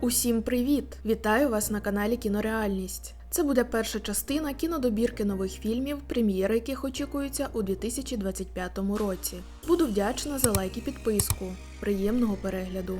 Усім привіт! Вітаю вас на каналі Кінореальність. Це буде перша частина кінодобірки нових фільмів, прем'єри яких очікуються у 2025 році. Буду вдячна за лайк і підписку. Приємного перегляду!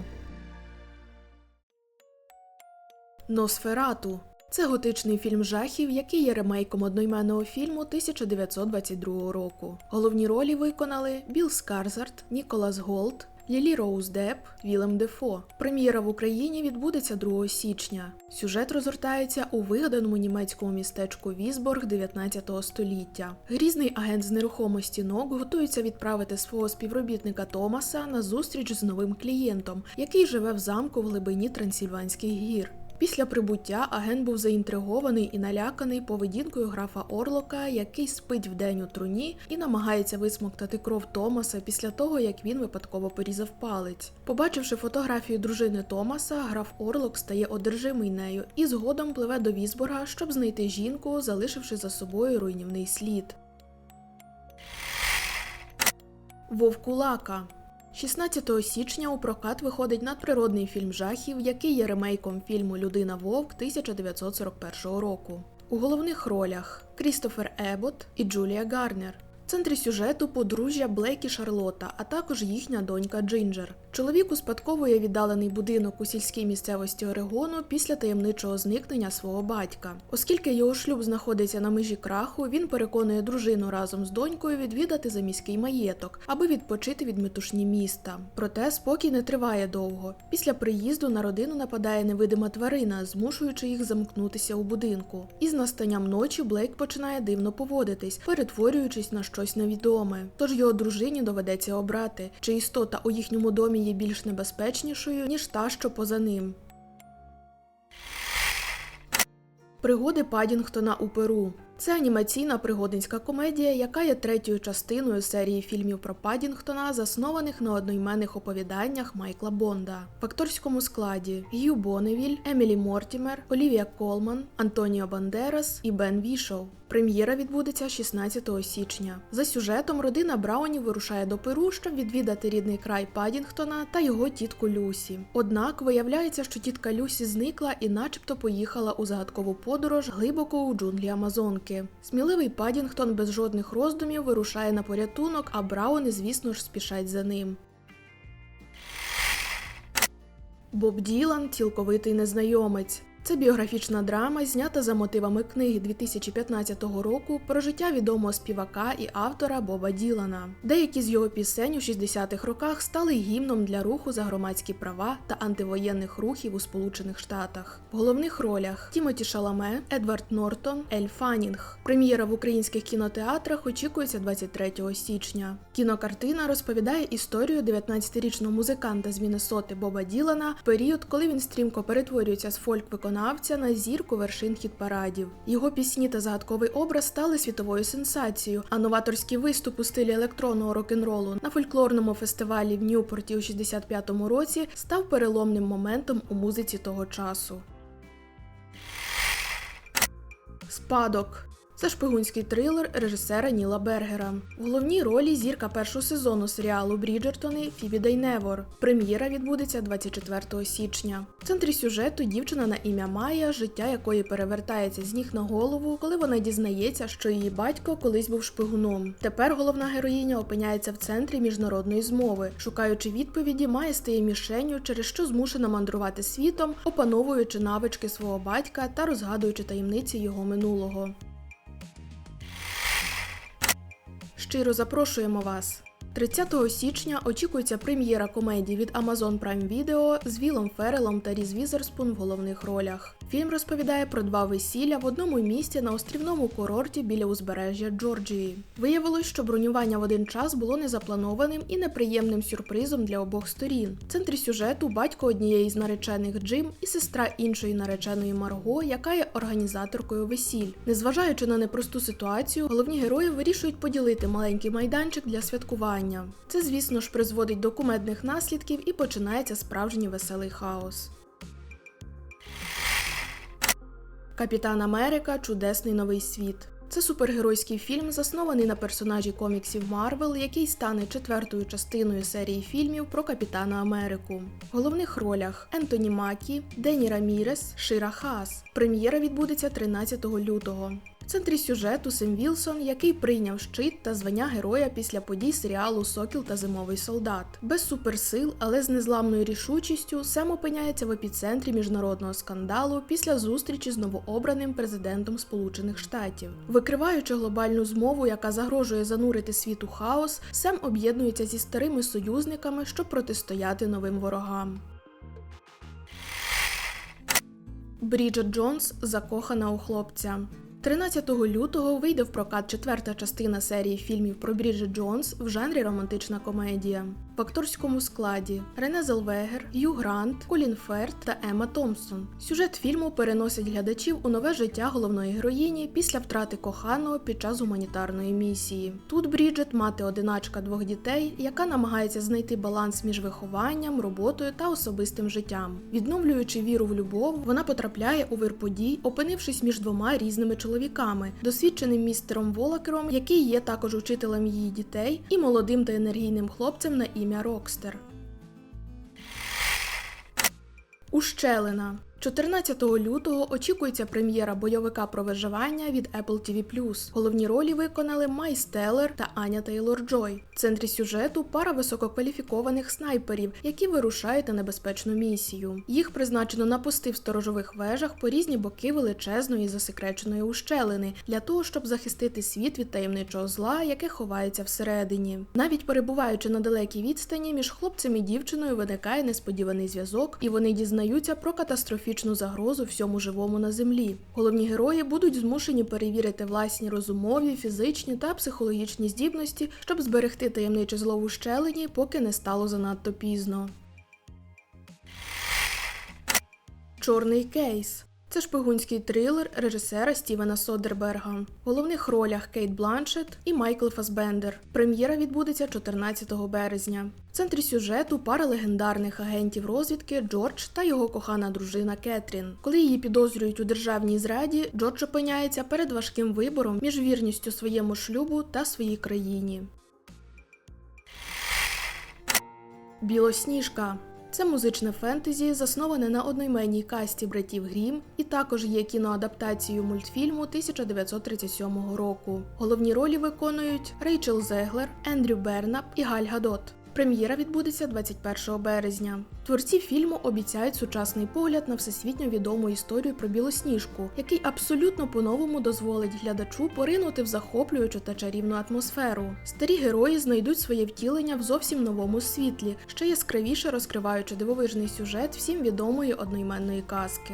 Носферату. Це готичний фільм жахів, який є ремейком одноіменного фільму 1922 року. Головні ролі виконали Білл Скарсгард, Ніколас Голт, Лілі Роуз Депп, Вілем Дефо. Прем'єра в Україні відбудеться 2 січня. Сюжет розгортається у вигаданому німецькому містечку Візборг 19 століття. Грізний агент з нерухомості Нок готується відправити свого співробітника Томаса на зустріч з новим клієнтом, який живе в замку в глибині Трансильванських гір. Після прибуття агент був заінтригований і наляканий поведінкою графа Орлока, який спить вдень у труні і намагається висмоктати кров Томаса після того, як він випадково порізав палець. Побачивши фотографію дружини Томаса, граф Орлок стає одержимий нею і згодом пливе до Візборга, щоб знайти жінку, залишивши за собою руйнівний слід. Вовкулака. 16 січня у прокат виходить надприродний фільм жахів, який є ремейком фільму «Людина-вовк» 1941 року. У головних ролях Крістофер Еббот і Джулія Гарнер. В центрі сюжету подружжя Блейк і Шарлотта, а також їхня донька Джинджер. Чоловік успадковує віддалений будинок у сільській місцевості Орегону після таємничого зникнення свого батька. Оскільки його шлюб знаходиться на межі краху, він переконує дружину разом з донькою відвідати заміський маєток, аби відпочити від метушні міста. Проте спокій не триває довго. Після приїзду на родину нападає невидима тварина, змушуючи їх замкнутися у будинку. Із настанням ночі Блейк починає дивно поводитись, перетворюючись на щось невідоме. Тож його дружині доведеться обрати, чи істота у їхньому домі є більш небезпечнішою, ніж та, що поза ним. Пригоди Паддінгтона у Перу. Це анімаційна пригодницька комедія, яка є третьою частиною серії фільмів про Паддінгтона, заснованих на одноіменних оповіданнях Майкла Бонда. В акторському складі Г'ю Бонневіль, Емілі Мортімер, Олівія Колман, Антоніо Бандерас і Бен Вішоу. Прем'єра відбудеться 16 січня. За сюжетом родина Браунів вирушає до Перу, щоб відвідати рідний край Паддінгтона та його тітку Люсі. Однак виявляється, що тітка Люсі зникла і начебто поїхала у загадкову подорож глибоко у джунглі Амазонки. Сміливий Паддінгтон без жодних роздумів вирушає на порятунок, а Брауни, звісно ж, спішать за ним. Боб Ділан – цілковитий незнайомець. Це біографічна драма, знята за мотивами книги 2015 року про життя відомого співака і автора Боба Ділана. Деякі з його пісень у 60-х роках стали гімном для руху за громадські права та антивоєнних рухів у Сполучених Штатах. В головних ролях Тімоті Шаламе, Едвард Нортон, Ель Фаннінг. Прем'єра в українських кінотеатрах очікується 23 січня. Кінокартина розповідає історію 19-річного музиканта з Міннесоти Боба Ділана в період, коли він стрімко перетворюється з фольк-виконавця на зірку вершин хіт-парадів. Його пісні та загадковий образ стали світовою сенсацією, а новаторський виступ у стилі електронного рок-н-ролу на фольклорному фестивалі в Ньюпорті у 65-му році став переломним моментом у музиці того часу. Спадок. Це шпигунський трилер режисера Ніла Бергера. В головній ролі зірка першого сезону серіалу «Бріджертони» Фібі Дейневор. Прем'єра відбудеться 24 січня. В центрі сюжету дівчина на ім'я Майя, життя якої перевертається з ніг на голову, коли вона дізнається, що її батько колись був шпигуном. Тепер головна героїня опиняється в центрі міжнародної змови. Шукаючи відповіді, Майя стає мішенню, через що змушена мандрувати світом, опановуючи навички свого батька та розгадуючи таємниці його минулого. Щиро запрошуємо вас! 30 січня очікується прем'єра комедії від Amazon Prime Video з Вілом Феррелом та Різ Візерспун в головних ролях. Фільм розповідає про 2 весілля в одному місті на острівному курорті біля узбережжя Джорджії. Виявилось, що бронювання в один час було незапланованим і неприємним сюрпризом для обох сторін. В центрі сюжету батько однієї з наречених Джим і сестра іншої нареченої Марго, яка є організаторкою весіль. Незважаючи на непросту ситуацію, головні герої вирішують поділити маленький майданчик для святкування. Це, звісно ж, призводить до кумедних наслідків і починається справжній веселий хаос. Капітан Америка – Чудесний новий світ. Це супергеройський фільм, заснований на персонажі коміксів Марвел, який стане 4-ю частиною серії фільмів про Капітана Америку. В головних ролях Ентоні Макі, Дені Рамірес, Шира Хаас. Прем'єра відбудеться 13 лютого. В центрі сюжету Сем Вілсон, який прийняв щит та звання героя після подій серіалу «Сокіл та Зимовий солдат». Без суперсил, але з незламною рішучістю, Сем опиняється в епіцентрі міжнародного скандалу після зустрічі з новообраним президентом Сполучених Штатів. Викриваючи глобальну змову, яка загрожує занурити світ у хаос, Сем об'єднується зі старими союзниками, щоб протистояти новим ворогам. Бріджит Джонс закохана у хлопця. 13 лютого вийде в прокат 4-та частина серії фільмів про Бріджит Джонс в жанрі романтична комедія. В акторському складі Рене Зелвегер, Хью Грант, Колін Ферт та Емма Томпсон. Сюжет фільму переносить глядачів у нове життя головної героїні після втрати коханого під час гуманітарної місії. Тут Бріджит – мати-одиначка 2 дітей, яка намагається знайти баланс між вихованням, роботою та особистим життям. Відновлюючи віру в любов, вона потрапляє у вир подій, опинившись між 2 різними чоловіками – досвідченим містером Волакером, який є також учителем її дітей, і молодим та енергійним хлопцем на ім'я Рокстер. Ущелина. 14 лютого очікується прем'єра бойовика про виживання від Apple TV+. Головні ролі виконали Майс Теллер та Аня Тейлор-Джой. В центрі сюжету пара висококваліфікованих снайперів, які вирушають на небезпечну місію. Їх призначено на пости в сторожових вежах по різні боки величезної засекреченої ущелини, для того, щоб захистити світ від таємничого зла, яке ховається всередині. Навіть перебуваючи на далекій відстані, між хлопцем і дівчиною виникає несподіваний зв'язок, і вони дізнаються про катастрофічну загрозу всьому живому на землі. Головні герої будуть змушені перевірити власні розумові, фізичні та психологічні здібності, щоб зберегти таємниче зло в ущелині, поки не стало занадто пізно. Чорний кейс. Це шпигунський трилер режисера Стівена Содерберга. В головних ролях Кейт Бланшетт і Майкл Фассбендер. Прем'єра відбудеться 14 березня. В центрі сюжету пара легендарних агентів розвідки Джордж та його кохана дружина Кетрін. Коли її підозрюють у державній зраді, Джордж опиняється перед важким вибором між вірністю своєму шлюбу та своїй країні. Білосніжка. Це музичне фентезі, засноване на одноіменній касті братів Грім, і також є кіноадаптацією мультфільму 1937 року. Головні ролі виконують Рейчел Зеглер, Ендрю Бернап і Галь Гадот. Прем'єра відбудеться 21 березня. Творці фільму обіцяють сучасний погляд на всесвітньо відому історію про Білосніжку, який абсолютно по-новому дозволить глядачу поринути в захоплюючу та чарівну атмосферу. Старі герої знайдуть своє втілення в зовсім новому світлі, ще яскравіше розкриваючи дивовижний сюжет всім відомої одноіменної казки.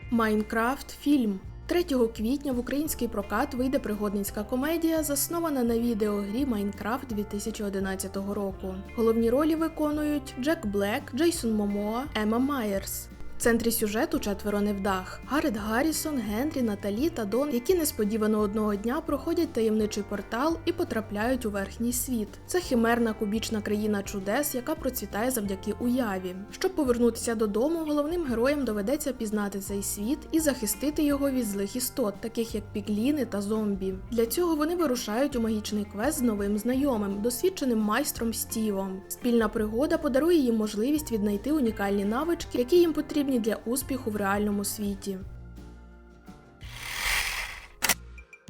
Майнкрафт – фільм. 3 квітня в український прокат вийде пригодницька комедія, заснована на відеогрі Майнкрафт 2011 року. Головні ролі виконують Джек Блек, Джейсон Момоа, Емма Майерс. В центрі сюжету 4 невдах – Гарет Гаррісон, Генрі, Наталі та Дон, які несподівано одного дня проходять таємничий портал і потрапляють у верхній світ. Це химерна кубічна країна чудес, яка процвітає завдяки уяві. Щоб повернутися додому, головним героям доведеться пізнати цей світ і захистити його від злих істот, таких як пігліни та зомбі. Для цього вони вирушають у магічний квест з новим знайомим, досвідченим майстром Стівом. Спільна пригода подарує їм можливість віднайти унікальні навички, які їм потрібні для успіху в реальному світі.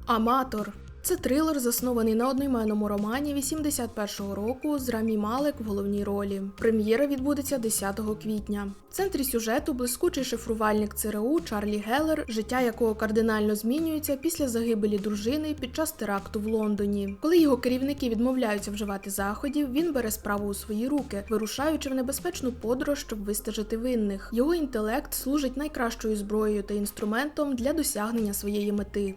Аматор. Це трилер, заснований на одноіменному романі 81-го року з Рамі Малек в головній ролі. Прем'єра відбудеться 10 квітня. В центрі сюжету блискучий шифрувальник ЦРУ Чарлі Геллер, життя якого кардинально змінюється після загибелі дружини під час теракту в Лондоні. Коли його керівники відмовляються вживати заходів, він бере справу у свої руки, вирушаючи в небезпечну подорож, щоб вистежити винних. Його інтелект служить найкращою зброєю та інструментом для досягнення своєї мети.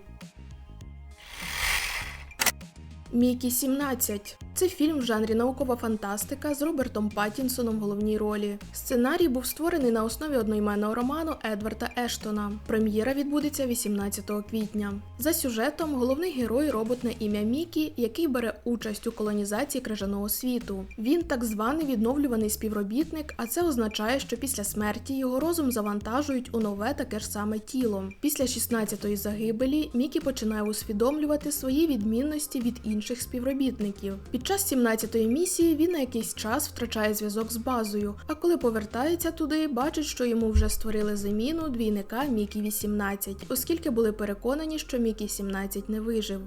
Мікі 17. Це фільм в жанрі наукова фантастика з Робертом Паттінсоном в головній ролі. Сценарій був створений на основі одноіменного роману Едварда Ештона. Прем'єра відбудеться 18 квітня. За сюжетом головний герой – робот на ім'я Мікі, який бере участь у колонізації крижаного світу. Він так званий відновлюваний співробітник, а це означає, що після смерті його розум завантажують у нове таке ж саме тіло. Після 16-ї загибелі Мікі починає усвідомлювати свої відмінності від інших співробітників. Під час 17-ї місії він на якийсь час втрачає зв'язок з базою, а коли повертається туди, бачить, що йому вже створили заміну двійника Мікі-18, оскільки були переконані, що Мікі-17 не вижив.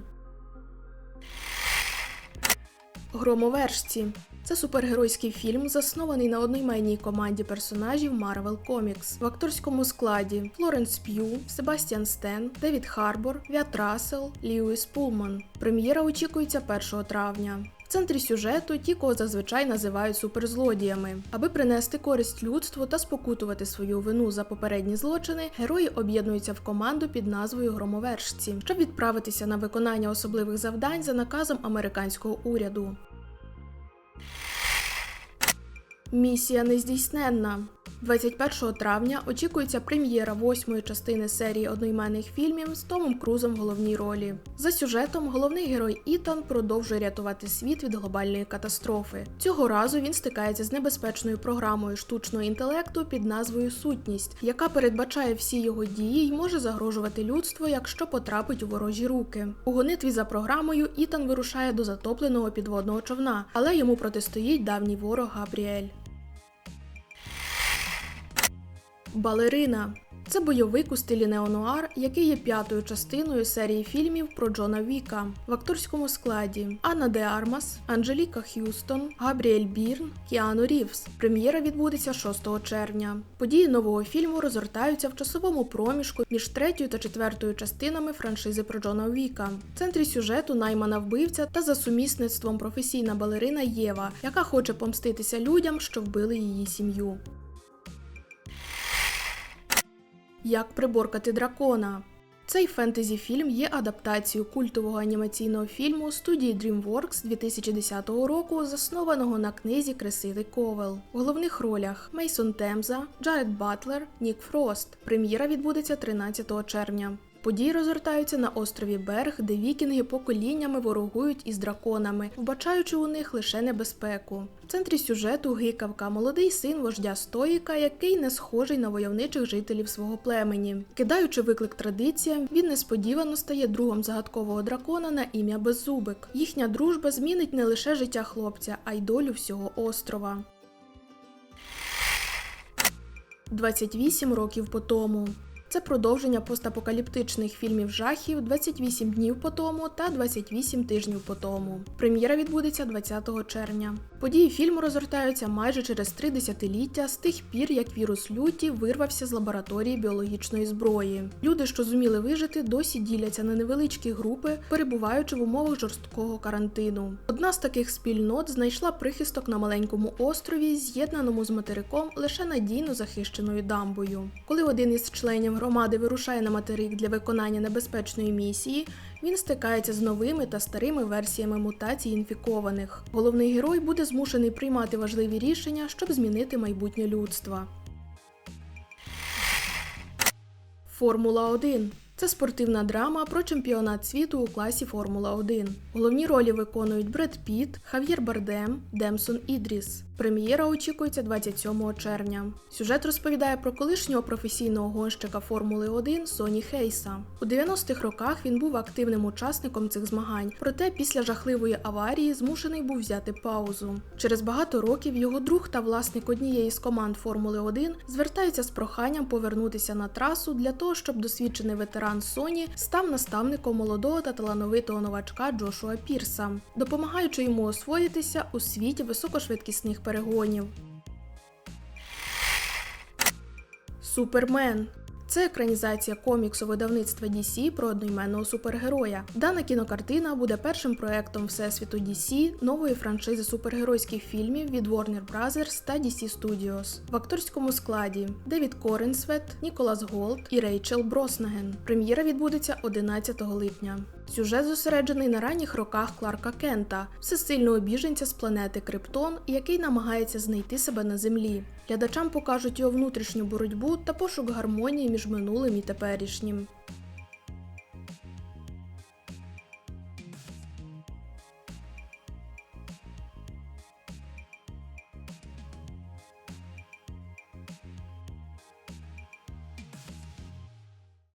Громовержці. Це супергеройський фільм, заснований на одноіменній команді персонажів Marvel Comics. В акторському складі Флоренс П'ю, Себастьян Стен, Девід Харбор, В'ят Рассел, Льюіс Пулман. Прем'єра очікується 1 травня. В центрі сюжету ті, кого зазвичай називають суперзлодіями. Аби принести користь людству та спокутувати свою вину за попередні злочини, герої об'єднуються в команду під назвою Громовержці, щоб відправитися на виконання особливих завдань за наказом американського уряду. Місія нездійсненна. 21 травня очікується прем'єра 8-ї частини серії одноіменних фільмів з Томом Крузом в головній ролі. За сюжетом головний герой Ітан продовжує рятувати світ від глобальної катастрофи. Цього разу він стикається з небезпечною програмою штучного інтелекту під назвою Сутність, яка передбачає всі його дії й може загрожувати людству, якщо потрапить у ворожі руки. У гонитві за програмою Ітан вирушає до затопленого підводного човна, але йому протистоїть давній ворог Габріель. Балерина. Це бойовик у стилі неонуар, який є 5-ю частиною серії фільмів про Джона Віка. В акторському складі Анна де Армас, Анджеліка Х'юстон, Габріель Бірн, Кіану Рівз. Прем'єра відбудеться 6 червня. Події нового фільму розгортаються в часовому проміжку між 3-ю та 4-ю частинами франшизи про Джона Віка. В центрі сюжету наймана вбивця та за сумісництвом професійна балерина Єва, яка хоче помститися людям, що вбили її сім'ю. Як приборкати дракона. Цей фентезі-фільм є адаптацією культового анімаційного фільму студії DreamWorks 2010 року, заснованого на книзі Кресиди Ковел. В головних ролях Мейсон Темза, Джаред Батлер, Нік Фрост. Прем'єра відбудеться 13 червня. Події розгортаються на острові Берг, де вікінги поколіннями ворогують із драконами, вбачаючи у них лише небезпеку. В центрі сюжету гикавка – молодий син вождя Стоїка, який не схожий на войовничих жителів свого племені. Кидаючи виклик традиціям, він несподівано стає другом загадкового дракона на ім'я Беззубик. Їхня дружба змінить не лише життя хлопця, а й долю всього острова. 28 років по тому. Це продовження постапокаліптичних фільмів жахів «28 днів по тому» та «28 тижнів по тому». Прем'єра відбудеться 20 червня. Події фільму розгортаються майже через 3 десятиліття з тих пір, як вірус люті вирвався з лабораторії біологічної зброї. Люди, що зуміли вижити, досі діляться на невеличкі групи, перебуваючи в умовах жорсткого карантину. Одна з таких спільнот знайшла прихисток на маленькому острові, з'єднаному з материком лише надійно захищеною дамбою. Коли один із членів громади вирушає на материк для виконання небезпечної місії, він стикається з новими та старими версіями мутацій інфікованих. Головний герой буде змушений приймати важливі рішення, щоб змінити майбутнє людства. Формула-1. Це спортивна драма про чемпіонат світу у класі Формула-1. Головні ролі виконують Бред Піт, Хав'єр Бардем, Демсон Ідріс. Прем'єра очікується 27 червня. Сюжет розповідає про колишнього професійного гонщика Формули-1 Соні Хейса. У 90-х роках він був активним учасником цих змагань, проте після жахливої аварії змушений був взяти паузу. Через багато років його друг та власник однієї з команд Формули-1 звертаються з проханням повернутися на трасу для того, щоб досвідчений ветеран Соні став наставником молодого та талановитого новачка Джошуа Пірса, допомагаючи йому освоїтися у світі високошвидкісних перегонів. Супермен. Це екранізація коміксу видавництва DC про одноіменного супергероя. Дана кінокартина буде першим проектом Всесвіту DC нової франшизи супергеройських фільмів від Warner Bros. Та DC Studios. В акторському складі Девід Коренсвет, Ніколас Голт і Рейчел Броснаген. Прем'єра відбудеться 11 липня. Сюжет зосереджений на ранніх роках Кларка Кента, всесильного біженця з планети Криптон, який намагається знайти себе на Землі. Глядачам покажуть його внутрішню боротьбу та пошук гармонії між минулим і теперішнім.